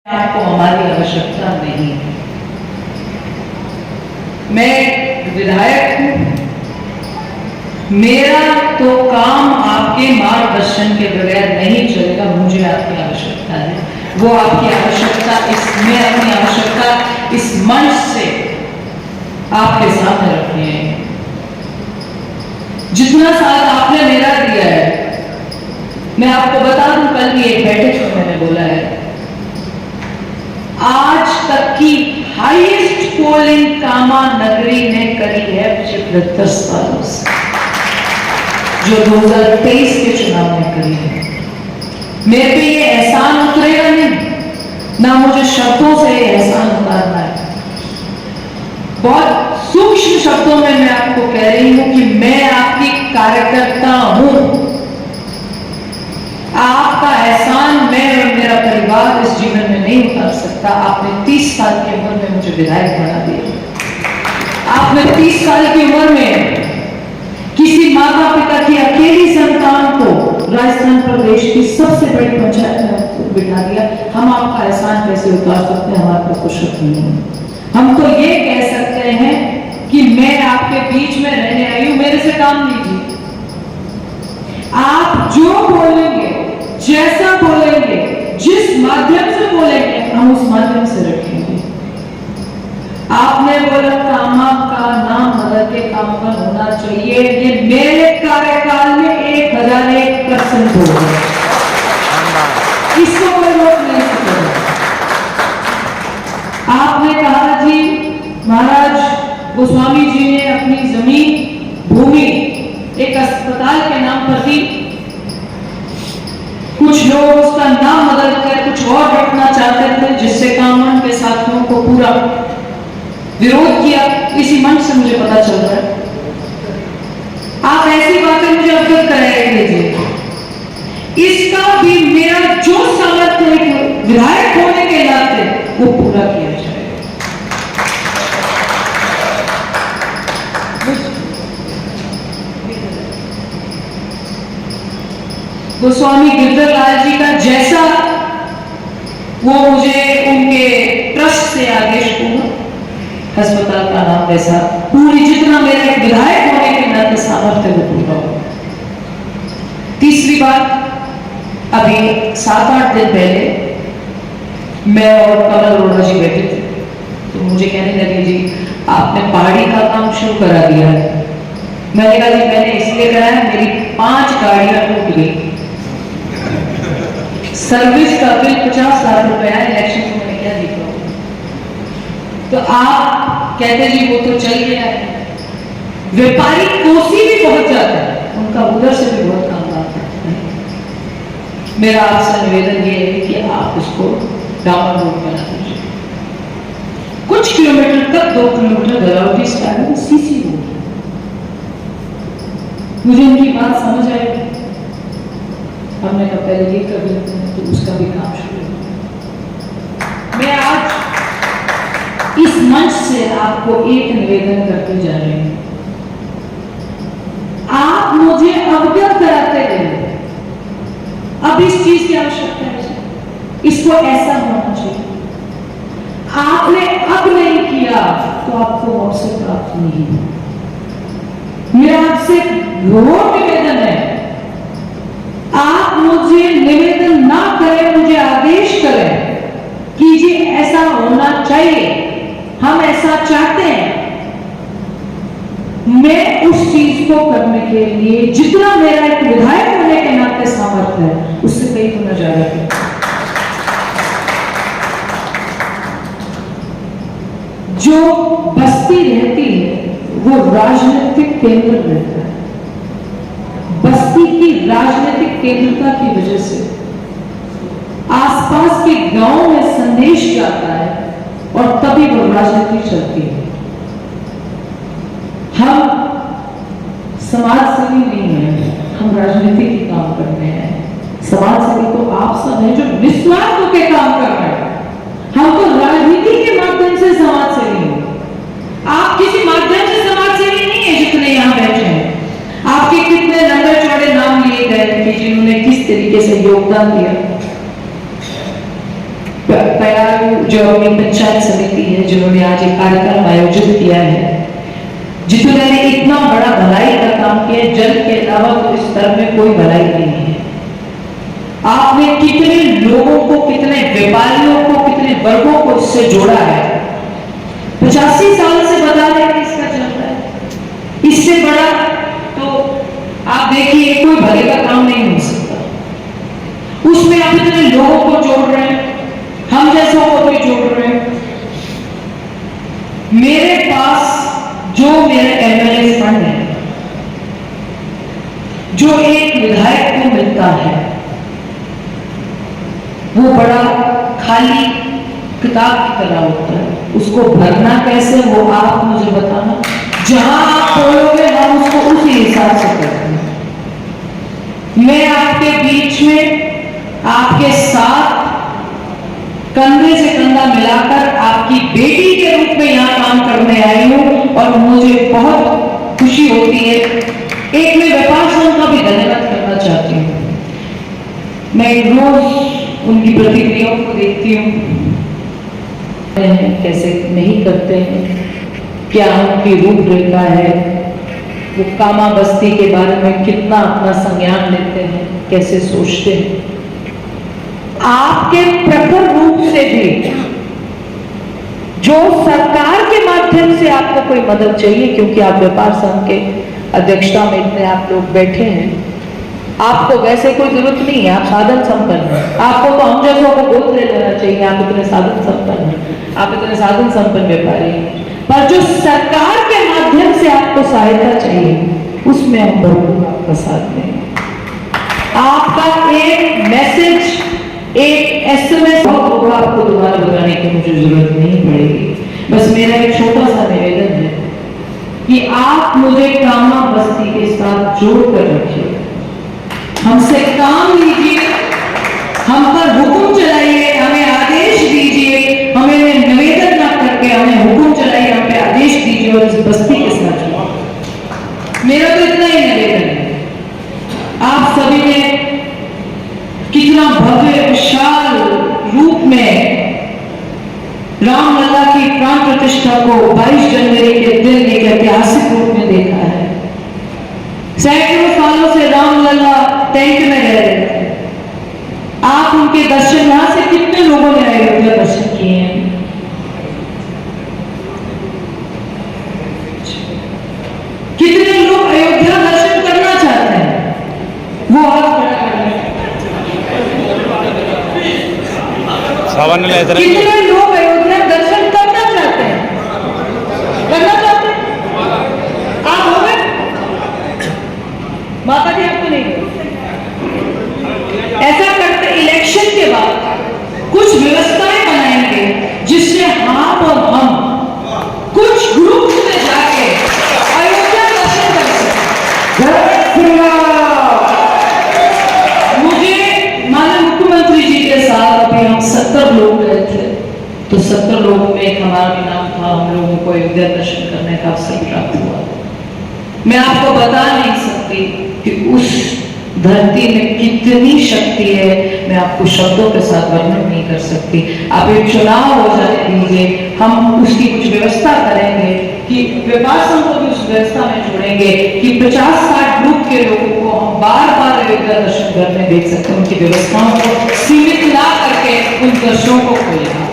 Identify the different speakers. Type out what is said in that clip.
Speaker 1: आपको हमारी आवश्यकता नहीं है। मैं विधायक हूं, मेरा तो काम आपके मार्गदर्शन के बगैर नहीं चलेगा। मुझे आपकी आवश्यकता है, वो आपकी आवश्यकता इसमें अपनी आवश्यकता इस मंच से आपके सामने रखनी है। जितना साथ आपने मेरा दिया है, मैं आपको बता दूं, कल की एक बैठक में मैंने बोला है, आज तक की हाईएस्ट पोलिंग कामा नगरी ने करी है पिछले 10 सालों से, जो 2023 के चुनाव में करी है। मेरे पे ये एहसान उतरेगा नहीं, ना मुझे शब्दों से ये एहसान उतारना है। बहुत सूक्ष्म शब्दों में मैं आपको कह रही हूं कि मैं आपकी कार्यकर्ता हूं। आपका एहसान मैं और मेरा परिवार इस जीवन में नहीं उतार सकता। आपने 30 साल की उम्र में मुझे विधायक बना दिया। आपने 30 साल की उम्र में किसी माता पिता की अकेली संतान को राजस्थान प्रदेश की सबसे बड़ी पंचायत में बिठा दिया। हम आपका एहसान कैसे उतार सकते हैं? हमारे पास कुछ शब्द नहीं है। हम तो ये कह सकते हैं कि मैं आपके बीच में रहने आई हूं, मेरे से काम लीजिए। आप जो बोलेंगे, जैसा बोलेंगे, जिस माध्यम से बोलेंगे, हम उस माध्यम से रखेंगे। आपने बोला कामा का नाम बदल के कामगन होना चाहिए, ये मेरे कार्यकाल में 1001% होगा। इसको कोई रोक नहीं सकेगा। आपने कहा जी महाराज गोस्वामी जी ने अपनी जमीन भूमि एक अस्पताल के नाम पर दी, कुछ लोग उसका नाम बदल कर कुछ और रखना चाहते थे, जिससे कामन के साथियों को पूरा विरोध किया। इसी मंच से मुझे पता चल रहा है। आप ऐसी बातें मुझे अवगत कराया कीजिए। इसका भी मेरा जो सामर्थ्य है विधायक होने के नाते वो पूरा किया जाए। गोस्वामी गिरधरलाल जी का जैसा वो मुझे उनके ट्रस्ट से आदेश हुआ अस्पताल का नाम, वैसा पूरी जितना मेरा एक विधायक होने के नाते सामर्थ्य वो पूरा हुआ। तीसरी बात, अभी 7-8 दिन पहले मैं और कमल अरोड़ा जी बैठे थे, तो मुझे कहने लगे जी आपने पहाड़ी का काम शुरू करा दिया है। मैंने कहा जी मैंने इसलिए कराया, मेरी 5 गाड़ियां टूट गई, सर्विस का बिल 50 लाख रुपए है, इलेक्शन में मैंने क्या दिखा। तो आप कहते जी वो तो चल गया है। व्यापारी कोसी भी पहुंच जाता है, उनका उधर से भी बहुत काम आता है। मेरा आपसे निवेदन ये है कि आप उसको डामर रोड बना दीजिए, कुछ किलोमीटर तक 2 किलोमीटर गलावटी स्टाइल में सीसी रोड। मुझे इनकी बात समझ आई। हमने कहा पहले ये कर लेते हैं, तो उसका भी काम शुरू हो। मैं आज इस मंच से आपको एक निवेदन करके जा रही हूं, आप मुझे अवगत कराते रहिए। अब इस चीज की आवश्यकता है, इसको ऐसा होना चाहिए। आपने अब नहीं किया तो आपको मुझसे प्राप्त नहीं है। मेरा आपसे घोर निवेदन है, आप मुझे निवेदन ना करें, मुझे आदेश करें कि जी ऐसा होना चाहिए, हम ऐसा चाहते हैं। मैं उस चीज को करने के लिए जितना मेरा एक विधायक होने के नाते सामर्थ्य है, उससे कई गुना ज्यादा है। जो बस्ती रहती है वो राजनीतिक केंद्र रहता है। बस्ती की राजनीतिक केंद्रता की वजह से आसपास के गांव में संदेश जाता है और तभी वो राजनीति चलती है। हम समाज सेवी नहीं है, हम राजनीति के काम करते हैं। समाज सेवी तो आप सब हैं जो निस्वार्थ होकर काम कर रहे हैं। हम तो राजनीति के माध्यम से समाज सेवी हैं। आप किसी माध्यम से समाज सेवी नहीं है जितने यहां बैठे हैं। आपके कितने लंबे चौड़े नाम लिए गए कि जिन्होंने किस तरीके से योगदान दिया। बयारू जो अपनी पंचायत समिति है, जिन्होंने आज एक कार्यक्रम आयोजित किया है, जितने ने इतना बड़ा भलाई का काम किया, जल के अलावा तो इस तरह में कोई भलाई नहीं है। आपने कितने लोगों को, कितने व्यापारियों को, कितने वर्गों को इससे जोड़ा है। 85 साल से बता रहे हैं इसका चल रहा है। इससे बड़ा तो आप देखिए कोई भले का काम नहीं हो सकता। उसमें आप इतने लोगों को जोड़ रहे हैं, हम जैसों को भी जोड़ रहे हैं। मेरे पास जो मेरे एमएलए फंड है, जो एक विधायक को मिलता है, वो बड़ा खाली किताब की तरह होता है। उसको भरना कैसे, वो आप मुझे बताना। जहां आप बोलोगे हम उसको उसी हिसाब से करते हैं। मैं आपके बीच में, आपके साथ कंधे से कंधा मिलाकर आपकी बेटी के रूप में यहां काम करने आई हूं और मुझे बहुत खुशी होती है। एक मैं व्यापार संघ का भी धन्यवाद करना चाहती हूं। मैं रोज उनकी प्रतिक्रियाओं को देखती हूँ, कैसे नहीं करते हैं, क्या उनकी रूपरेखा है, वो कामा बस्ती के बारे में कितना अपना संज्ञान लेते हैं, कैसे सोचते हैं। आपके प्रखर रूप से भी जो सरकार के माध्यम से आपको कोई मदद चाहिए, क्योंकि आप व्यापार संघ के अध्यक्षता में इतने आप लोग बैठे हैं, आपको वैसे कोई जरूरत नहीं है, आप साधन संपन्न हैं। आपको तो हम जैसों को गोद ले लेना चाहिए, आप इतने साधन संपन्न हैं, आप इतने साधन संपन्न व्यापारी हैं। पर जो सरकार के माध्यम से आपको सहायता चाहिए, उसमें हम भरपूर आपका साथ देंगे। आपका एक मैसेज, एक एसएमएस होगा, आपको दोबारा बताने की मुझे जरूरत नहीं पड़ेगी। बस मेरा एक छोटा सा निवेदन है कि आप मुझे कामा बस्ती के साथ जोड़कर रखिए, हमसे काम लीजिए, हम पर हुक्म चलाइए, हमें आदेश दीजिए, हमें निवेदन ना करके हमें हुक्म चलाइए, हम पे आदेश दीजिए और इस बस्ती के साथ जुड़िए। मेरा तो इतना ही निवेदन है। आप सभी ने कितना भव्य विशाल रूप में रामलला की प्राण प्रतिष्ठा को 22 जनवरी के दिन एक ऐतिहासिक रूप में देखा है। सैकड़ों सालों से रामलला टेंट में रह रहे थे। आप उनके दर्शन, यहां से कितने लोगों ने अयोध्या दर्शन किए हैं? कितने लोग अयोध्या दर्शन करना चाहते हैं? वो हाथ खड़ा कर रहे हैं। कितने लोग अयोध्या दर्शन करना चाहते हैं? करना चाहते हैं? आप हो गए? माता जी आपको नहीं गए? ऐसा करते इलेक्शन के बाद कुछ व्यवस्थाएं बनाएंगे जिससे आप और हम कुछ ग्रुप में जाके अयोध्या दर्शन कर सकते। मुझे माननीय मुख्यमंत्री जी के साथ अभी हम 70 लोग गए थे, तो 70 लोगों में एक हमारा भी नाम था। हम लोगों को अयोध्या दर्शन करने का अवसर प्राप्त हुआ। मैं आपको बता नहीं सकती कि उस धरती में कितनी शक्ति है, मैं आपको शब्दों के साथ वर्णन नहीं कर सकती। आप एक चुनाव हो जाने दीजिए, हम उसकी कुछ व्यवस्था करेंगे कि व्यापार संघ को भी उस व्यवस्था में जोड़ेंगे कि 50-60 ग्रुप के लोगों को हम बार-बार अयोध्या दर्शन करने देख सकते हैं। उनकी व्यवस्थाओं को सीमित ना करके उन दर्शनों को खोलेंगे।